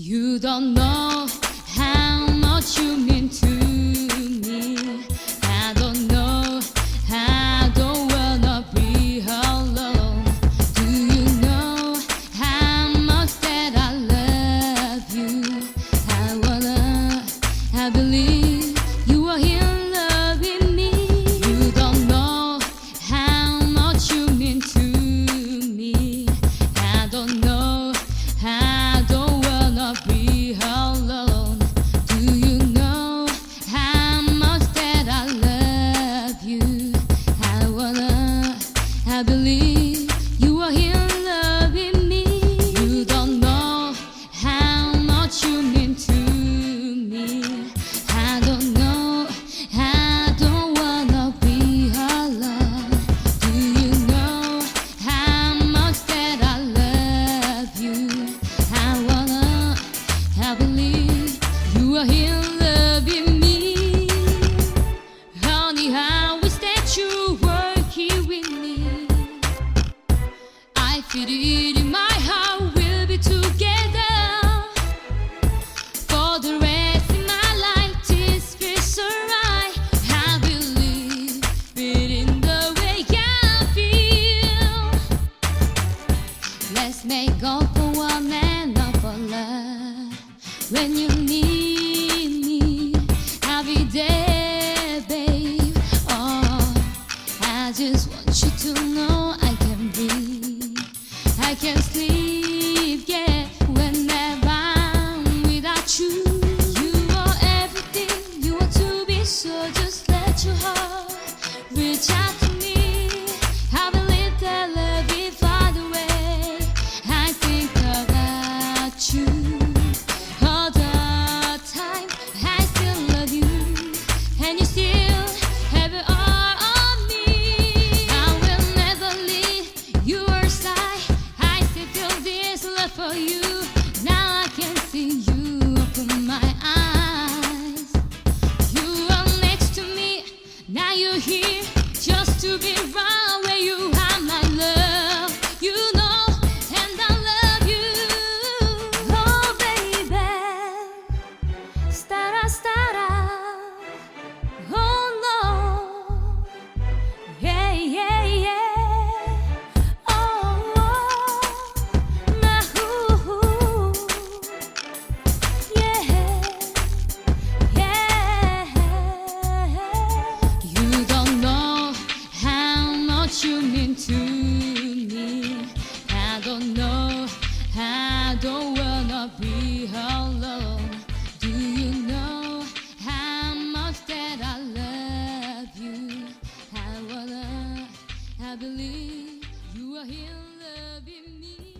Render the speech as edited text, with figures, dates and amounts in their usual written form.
You don't know how much you mean to me. I don't know, I don't wanna be alone. Do you know how much that I love you? I believe you are here loving me. You don't know how much you mean to me. I don't know, I don't wanna be alone. Do you know how much that I love you? I believe you are here loving me. You don't know how much you mean to me. I don't know, I don't wanna be alone. Do you know how much that I love you? I believe you are here loving me. Honey, I wish that you were here with me. I feel it in my heart, we'll be together for the rest of my life. This feels so right. I believe it in the way I feel. Let's make up for one and not for love. When you need me, I'll be there, babe. Oh, I just want you to know I can breathe, I can sleep, yeah, whenever I'm without you. You are everything you want to be, so just let your heart reach out to me. I believe that love will find a way. I think about you all the time. I still love you, and you still have it all on me. I will never leave your side. I still feel this love for you. Now I can see you open my eyes. You are next to me, now you're here just to be right where you are, my love. You know, and I love you. Oh, baby, stara. Oh, no. Yeah, yeah, yeah. Oh, my hoo-hoo. Yeah, yeah. You don't know how much you mean to me. I don't know, I don't wanna be alone. Do you know how much that I love you? I believe you are here loving me.